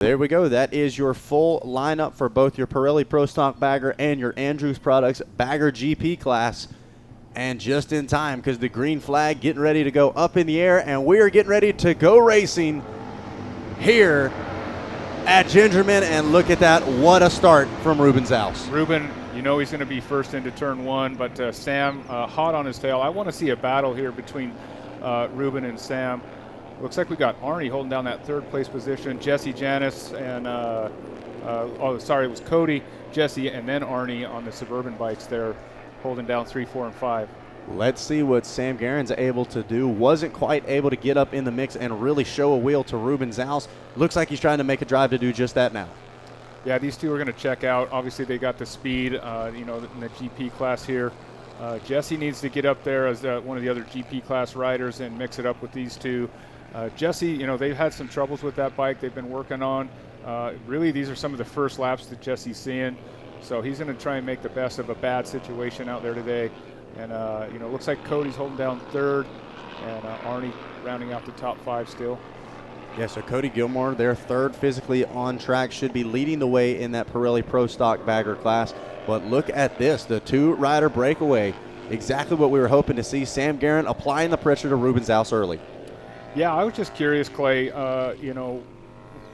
There we go. That is your full lineup for both your Pirelli Pro Stock Bagger and your Andrews Products Bagger GP class. And just in time, because the green flag getting ready to go up in the air, and we are getting ready to go racing here at Gingerman. And look at that. What a start from Ruben's house. Ruben, you know he's going to be first into turn one, but Sam hot on his tail. I want to see a battle here between Ruben and Sam. Looks like we got Arnie holding down that third place position. Jesse, Janisch, and it was Cody, Jesse, and then Arnie on the Suburban bikes there, holding down 3, 4, and 5. Let's see what Sam Guerin's able to do. Wasn't quite able to get up in the mix and really show a wheel to Ruben Zaus. Looks like he's trying to make a drive to do just that now. Yeah, these two are going to check out. Obviously, they got the speed, in the GP class here. Jesse needs to get up there as one of the other GP class riders and mix it up with these two. Jesse, they've had some troubles with that bike they've been working on. Really, these are some of the first laps that Jesse's seeing. So he's going to try and make the best of a bad situation out there today. And, it looks like Cody's holding down third and Arnie rounding out the top 5 still. Yeah, so Cody Gilmore, their third physically on track, should be leading the way in that Pirelli Pro Stock Bagger class. But look at this, the 2-rider breakaway. Exactly what we were hoping to see. Sam Guerin applying the pressure to Ruben Zaus early. Yeah, I was just curious, Clay,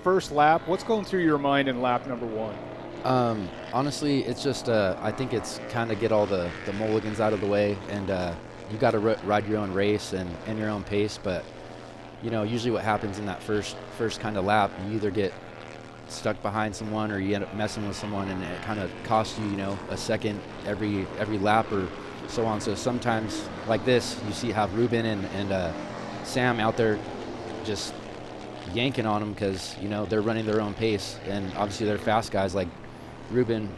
first lap, what's going through your mind in lap number 1? Honestly, it's just I think it's kind of get all the mulligans out of the way, and you got to ride your own race and your own pace. But usually what happens in that first kind of lap, you either get stuck behind someone or you end up messing with someone, and it kind of costs you a second every lap or so on. So sometimes like this, you have Ruben and Sam out there just yanking on them because they're running their own pace, and obviously they're fast guys like Ruben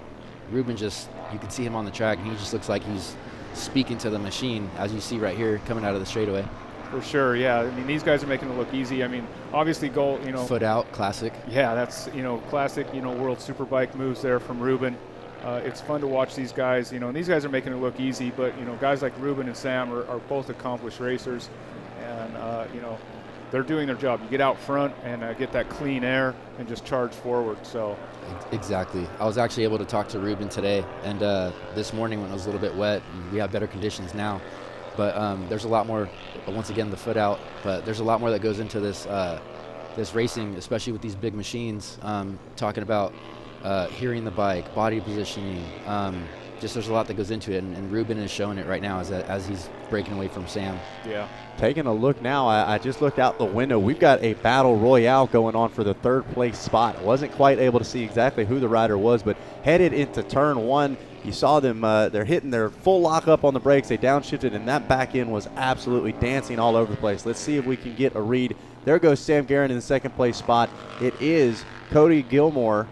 just, you can see him on the track, and he just looks like he's speaking to the machine, as you see right here coming out of the straightaway. For sure, yeah. I mean, these guys are making it look easy. I mean, obviously foot out, classic. Yeah, that's classic World Superbike moves there from Ruben. It's fun to watch these guys, and these guys are making it look easy, but guys like Ruben and Sam are both accomplished racers, and they're doing their job. You get out front and get that clean air and just charge forward. So exactly. I was actually able to talk to Ruben today, and this morning when it was a little bit wet, and we have better conditions now. But there's a lot more. Once again, the foot out. But there's a lot more that goes into this racing, especially with these big machines. Talking about hearing the bike, body positioning. Just there's a lot that goes into it, and Ruben is showing it right now as he's breaking away from Sam. Yeah. Taking a look now, I just looked out the window. We've got a battle royale going on for the third place spot. I wasn't quite able to see exactly who the rider was, but headed into turn 1, you saw them, they're hitting their full lock up on the brakes. They downshifted, and that back end was absolutely dancing all over the place. Let's see if we can get a read. There goes Sam Guerin in the second place spot. It is Cody Gilmore.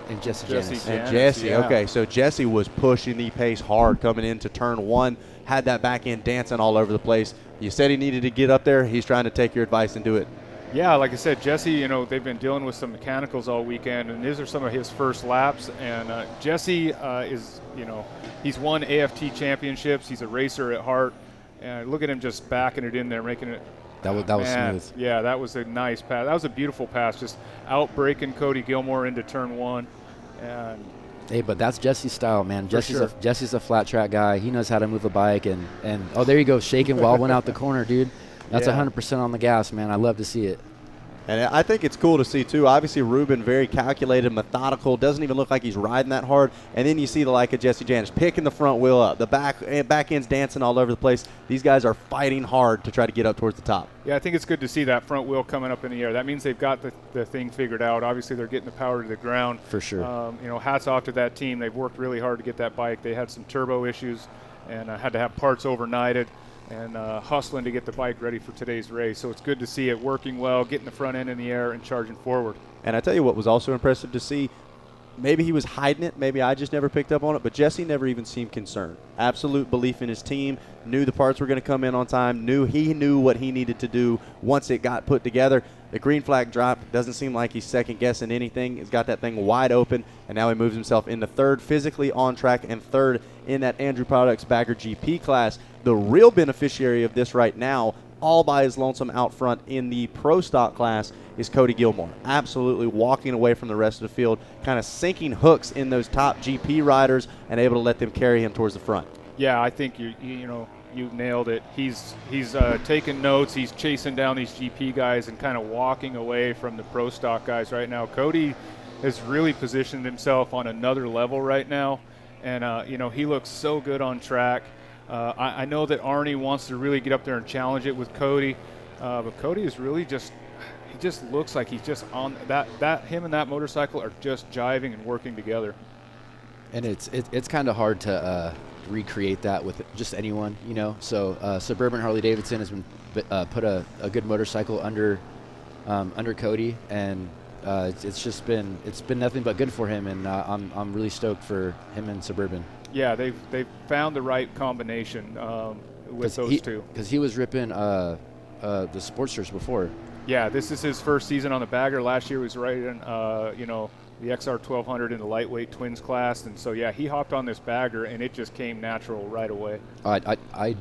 And Jesse. And Jesse, yeah. Okay, so Jesse was pushing the pace hard coming into turn 1, had that back end dancing all over the place. You said he needed to get up there. He's trying to take your advice and do it. Yeah, like I said, Jesse, they've been dealing with some mechanicals all weekend, and these are some of his first laps. And Jesse is, he's won AFT championships. He's a racer at heart. And look at him just backing it in there, making it. That was smooth. Yeah, that was a nice pass. That was a beautiful pass, just out-breaking Cody Gilmore into turn 1. And hey, but that's Jesse's style, man. Jesse's a flat track guy. He knows how to move a bike, and oh, there you go, shaking while went out the corner, dude. That's 100% on the gas, man. I love to see it. And I think it's cool to see, too. Obviously, Ruben, very calculated, methodical, doesn't even look like he's riding that hard. And then you see the like of Jesse Janisch picking the front wheel up. The back end's dancing all over the place. These guys are fighting hard to try to get up towards the top. Yeah, I think it's good to see that front wheel coming up in the air. That means they've got the thing figured out. Obviously, they're getting the power to the ground. For sure. Hats off to that team. They've worked really hard to get that bike. They had some turbo issues and had to have parts overnighted, and hustling to get the bike ready for today's race. So it's good to see it working well, getting the front end in the air and charging forward. And I tell you what was also impressive to see, maybe he was hiding it, maybe I just never picked up on it, but Jesse never even seemed concerned. Absolute belief in his team, knew the parts were going to come in on time, he knew what he needed to do once it got put together. The green flag drop, doesn't seem like he's second-guessing anything. He's got that thing wide open, and now he moves himself into third, physically on track, and third in that Andrew Products Bagger GP class. The real beneficiary of this right now, all by his lonesome out front in the pro stock class is Cody Gilmore. Absolutely walking away from the rest of the field, kind of sinking hooks in those top GP riders and able to let them carry him towards the front. Yeah, I think you nailed it. He's taking notes. He's chasing down these GP guys and kind of walking away from the pro stock guys right now. Cody has really positioned himself on another level right now, and he looks so good on track. I know that Arnie wants to really get up there and challenge it with Cody, but Cody is really he just looks like he's just on that him and that motorcycle are just jiving and working together. And it's kind of hard to recreate that with just anyone, So Suburban Harley Davidson has been put a good motorcycle under Cody, and it's been nothing but good for him, and I'm really stoked for him and Suburban. Yeah, they've found the right combination with those two. Because he was ripping the Sportsters before. Yeah, this is his first season on the bagger. Last year he was riding, the XR 1200 in the lightweight twins class, and so yeah, he hopped on this bagger and it just came natural right away. I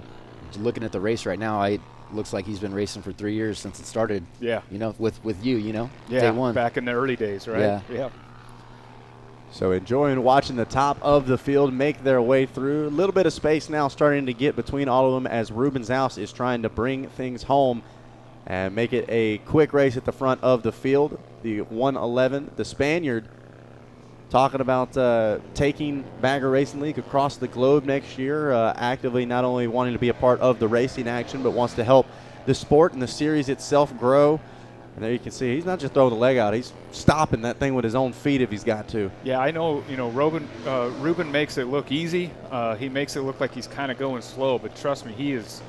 looking at the race right now, it looks like he's been racing for 3 years since it started. Yeah. With you, Yeah, day one. back in the early days, right? Yeah. So enjoying watching the top of the field make their way through. A little bit of space now starting to get between all of them as Ruben Zaus is trying to bring things home and make it a quick race at the front of the field. The 111, the Spaniard, talking about taking Bagger Racing League across the globe next year, actively not only wanting to be a part of the racing action, but wants to help the sport and the series itself grow. And there you can see he's not just throwing the leg out; he's stopping that thing with his own feet if he's got to. Yeah, I know. Ruben makes it look easy. He makes it look like he's kind of going slow, but trust me, he is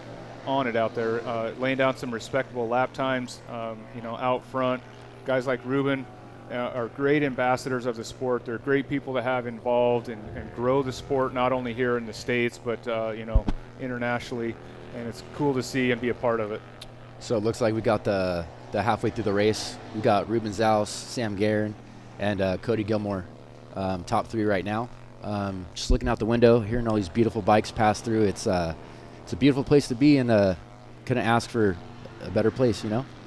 on it out there, laying down some respectable lap times. Out front, guys like Ruben are great ambassadors of the sport. They're great people to have involved and grow the sport, not only here in the States, but internationally. And it's cool to see and be a part of it. So it looks like we got the halfway through the race. We got Ruben Zaus, Sam Guerin, and Cody Gilmore, top three right now. Just looking out the window, hearing all these beautiful bikes pass through. It's a beautiful place to be, and couldn't ask for a better place,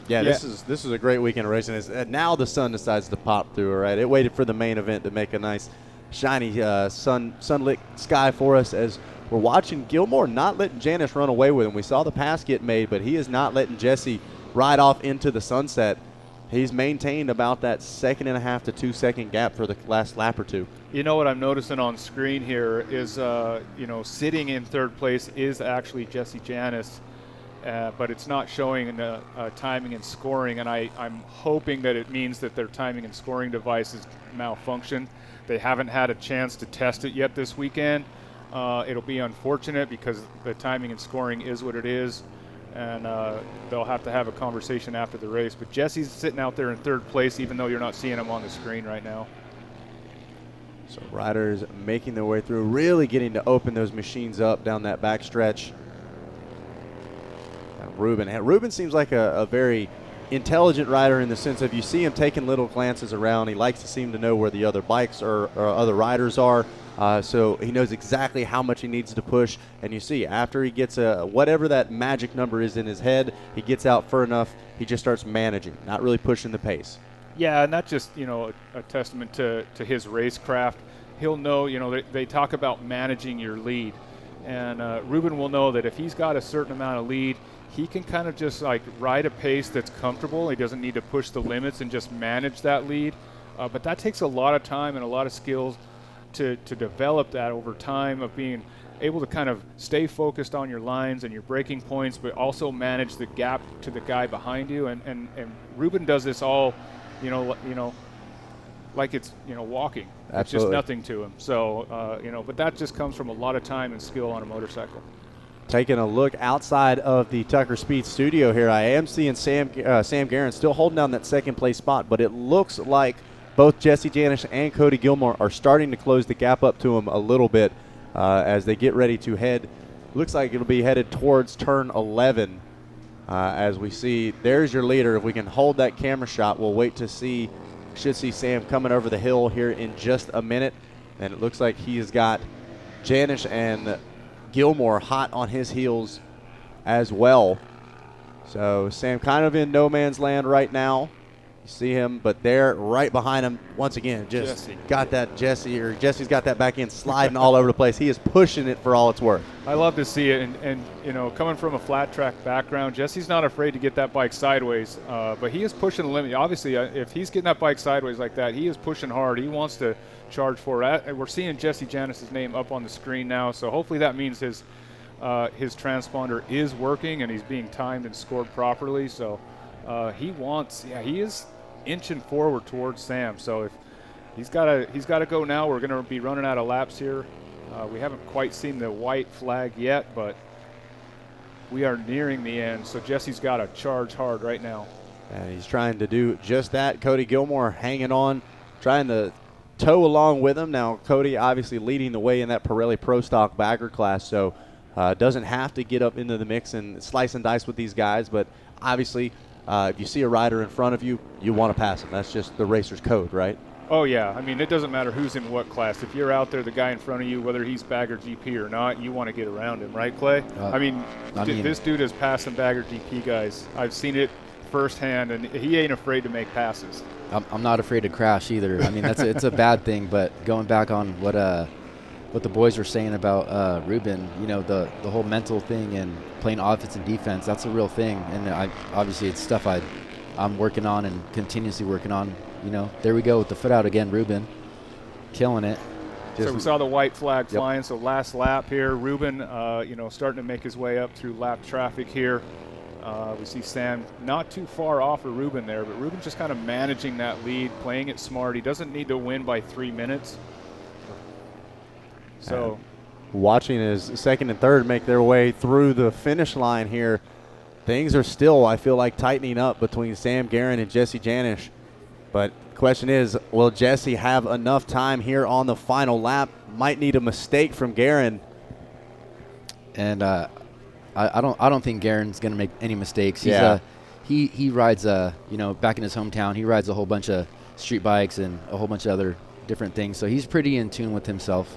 Yeah, this is a great weekend of racing. Now the sun decides to pop through. All right, it waited for the main event to make a nice, shiny sunlit sky for us as we're watching Gilmore not letting Janisch run away with him. We saw the pass get made, but he is not letting Jesse ride off into the sunset. He's maintained about that 1.5 to 2 second gap for the last lap or two. You know what I'm noticing on screen here is, sitting in third place is actually Jesse Janisch, but it's not showing in the timing and scoring, and I'm hoping that it means that their timing and scoring device is malfunctioned. They haven't had a chance to test it yet this weekend. It'll be unfortunate because the timing and scoring is what it is, and they'll have to have a conversation after the race. But Jesse's sitting out there in third place, even though you're not seeing him on the screen right now. So riders making their way through, really getting to open those machines up down that back stretch. Ruben seems like a very intelligent rider in the sense of you see him taking little glances around. He likes to seem to know where the other bikes or other riders are. So he knows exactly how much he needs to push. And you see, after he gets whatever that magic number is in his head, he gets out far enough, he just starts managing, not really pushing the pace. Yeah, and that's just, a testament to his racecraft. He'll know, they talk about managing your lead. And Ruben will know that if he's got a certain amount of lead, he can kind of just like ride a pace that's comfortable. He doesn't need to push the limits and just manage that lead. But that takes a lot of time and a lot of skills to develop that over time, of being able to kind of stay focused on your lines and your braking points, but also manage the gap to the guy behind you. And Ruben does this all, like it's, walking. Absolutely. It's just nothing to him. So, but that just comes from a lot of time and skill on a motorcycle. Taking a look outside of the Tucker Speed studio here, I am seeing Sam Guerin still holding down that second place spot, but it looks like both Jesse Janisch and Cody Gilmore are starting to close the gap up to him a little bit as they get ready to head. Looks like it'll be headed towards turn 11 as we see. There's your leader. If we can hold that camera shot, we'll wait to see. Should see Sam coming over the hill here in just a minute. And it looks like he has got Janisch and Gilmore hot on his heels as well. So Sam kind of in no man's land right now. You see him, but there right behind him, once again, just got that Jesse's got that back end sliding all over the place. He is pushing it for all it's worth. I love to see it, and you know, coming from a flat track background, Jesse's not afraid to get that bike sideways, but he is pushing the limit. Obviously, if he's getting that bike sideways like that, he is pushing hard. He wants to charge for it. We're seeing Jesse Janisch's name up on the screen now, so hopefully that means his transponder is working and he's being timed and scored properly. So he is inching forward towards Sam. So if he's got to go now, we're going to be running out of laps here. We haven't quite seen the white flag yet, but we are nearing the end. So Jesse's got to charge hard right now. And he's trying to do just that. Cody Gilmore hanging on, trying to tow along with him. Now Cody obviously leading the way in that Pirelli Pro Stock bagger class, so doesn't have to get up into the mix and slice and dice with these guys, but obviously if you see a rider in front of you, you want to pass him. That's just the racer's code, right? Oh, yeah. I mean, it doesn't matter who's in what class. If you're out there, the guy in front of you, whether he's Bagger GP or not, you want to get around him, right, Clay? This dude is passing Bagger GP guys. I've seen it firsthand, and he ain't afraid to make passes. I'm not afraid to crash either. I mean, it's a bad thing, but going back on what the boys were saying about Ruben, you know, the whole mental thing and playing offense and defense, that's a real thing. And obviously it's stuff I'm working on and continuously working on. You know, there we go with the foot out again, Ruben, killing it. So we saw the white flag flying. So last lap here, Ruben, starting to make his way up through lap traffic here. We see Sam not too far off of Ruben there, but Ruben's just kind of managing that lead, playing it smart. He doesn't need to win by 3 minutes. So watching his second and third make their way through the finish line here, things are still, I feel like, tightening up between Sam Guerin and Jesse Janisch. But the question is, will Jesse have enough time here on the final lap? Might need a mistake from Guerin. And I don't think Guerin's going to make any mistakes. He rides back in his hometown, he rides a whole bunch of street bikes and a whole bunch of other different things. So he's pretty in tune with himself.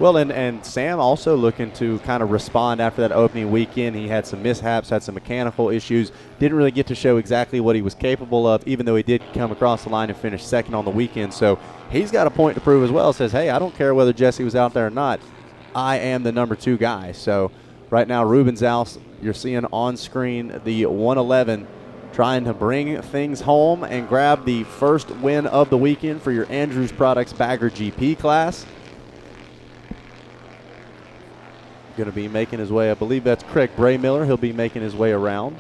Well, and Sam also looking to kind of respond after that opening weekend. He had some mishaps, had some mechanical issues, didn't really get to show exactly what he was capable of, even though he did come across the line and finish second on the weekend. So he's got a point to prove as well. Says, hey, I don't care whether Jesse was out there or not. I am the number 2 guy. So right now, Ruben Zaus, you're seeing on screen the 111 trying to bring things home and grab the first win of the weekend for your Andrews Products Bagger GP class. Going to be making his way, I believe that's Craig Braymiller. He'll be making his way around.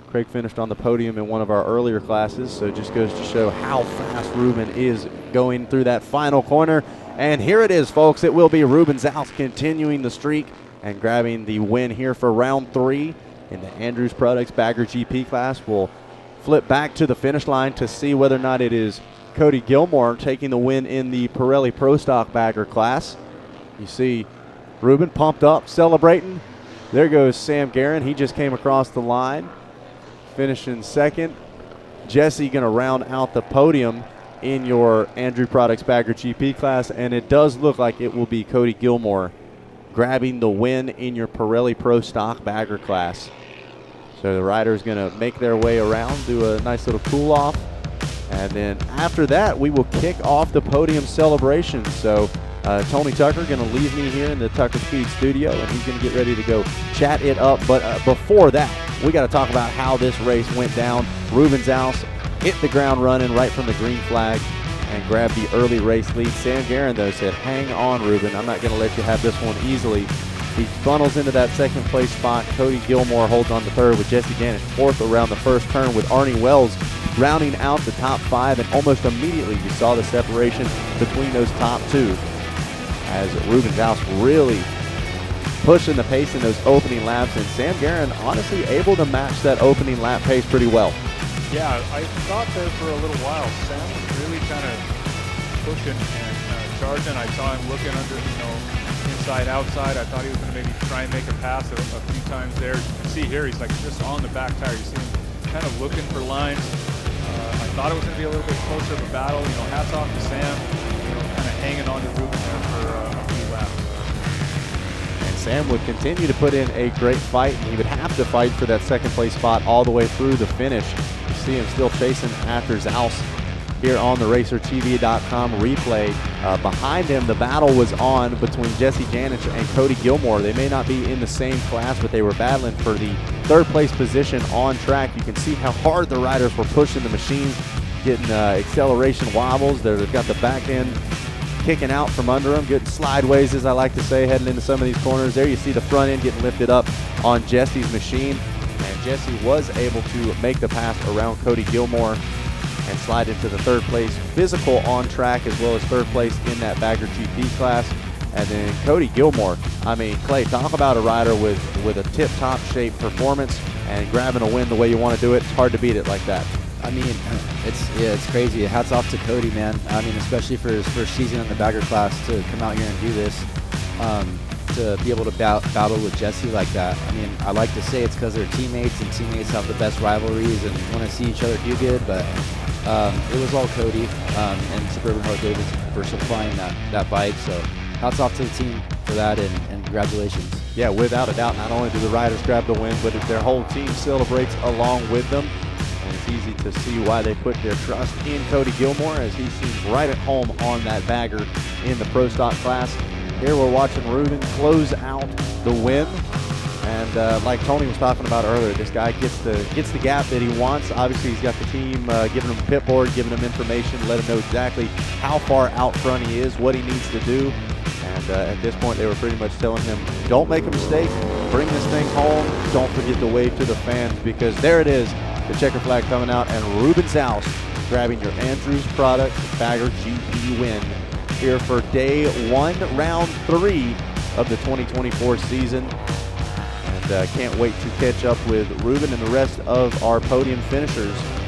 Craig finished on the podium in one of our earlier classes, so it just goes to show how fast Ruben is going through that final corner. And here it is, folks. It will be Ruben Zaus continuing the streak and grabbing the win here for round 3 in the Andrews Products Bagger GP class. We'll flip back to the finish line to see whether or not it is Cody Gilmore taking the win in the Pirelli Pro Stock Bagger class. You see Ruben pumped up, celebrating. There goes Sam Guerin. He just came across the line, finishing second. Jesse going to round out the podium in your Andrews Products Bagger GP class, and it does look like it will be Cody Gilmore grabbing the win in your Pirelli Pro Stock Bagger class. So the riders going to make their way around, do a nice little cool off, and then after that we will kick off the podium celebration. So Tony Tucker going to leave me here in the Tucker Speed studio, and he's going to get ready to go chat it up. But before that, we got to talk about how this race went down. Ruben Zaus hit the ground running right from the green flag and grabbed the early race lead. Sam Guerin, though, said, hang on, Ruben. I'm not going to let you have this one easily. He funnels into that second place spot. Cody Gilmore holds on to third with Jesse Janisch fourth around the first turn, with Arnie Wells rounding out the top 5. And almost immediately you saw the separation between those top 2. As Ruben Zaus really pushing the pace in those opening laps, and Sam Guerin honestly able to match that opening lap pace pretty well. Yeah, I thought there for a little while Sam was really kind of pushing and charging. I saw him looking under, inside, outside. I thought he was going to maybe try and make a pass a few times there. You can see here he's like just on the back tire. You see him kind of looking for lines. I thought it was going to be a little bit closer of a battle. Hats off to Sam, kind of hanging on to Ruben there for a few laps. And Sam would continue to put in a great fight, and he would have to fight for that second place spot all the way through the finish. You see him still chasing after Zaus here on the RacerTV.com replay. Behind him, the battle was on between Jesse Janisch and Cody Gilmore. They may not be in the same class, but they were battling for the third place position on track. You can see how hard the riders were pushing the machines, getting acceleration wobbles. They've got the back end kicking out from under them, getting slideways, as I like to say, heading into some of these corners. There you see the front end getting lifted up on Jesse's machine, and Jesse was able to make the pass around Cody Gilmore and slide into the third place physical on track, as well as third place in that Bagger GP class. And then Cody Gilmore, I mean, Clay, talk about a rider with a tip-top shape performance and grabbing a win the way you want to do it. It's hard to beat it like that. I mean, it's crazy. Hats off to Cody, man. I mean, especially for his first season in the bagger class to come out here and do this, to be able to battle with Jesse like that. I mean, I like to say it's because they're teammates, and teammates have the best rivalries and want to see each other do good, but it was all Cody and Suburban Heart Davis for supplying that bike. So hats off to the team for that, and congratulations. Yeah, without a doubt, not only do the riders grab the win, but their whole team celebrates along with them. And it's easy to see why they put their trust in Cody Gilmore, as he seems right at home on that bagger in the Pro Stock class. Here we're watching Ruben close out the win. And like Tony was talking about earlier, this guy gets the gap that he wants. Obviously, he's got the team giving him a pit board, giving him information, let him know exactly how far out front he is, what he needs to do. And at this point, they were pretty much telling him, don't make a mistake, bring this thing home, don't forget to wave to the fans, because there it is, the checker flag coming out, and Ruben Zaus grabbing your Andrews Product Bagger GP win here for day one, round 3 of the 2024 season. And can't wait to catch up with Ruben and the rest of our podium finishers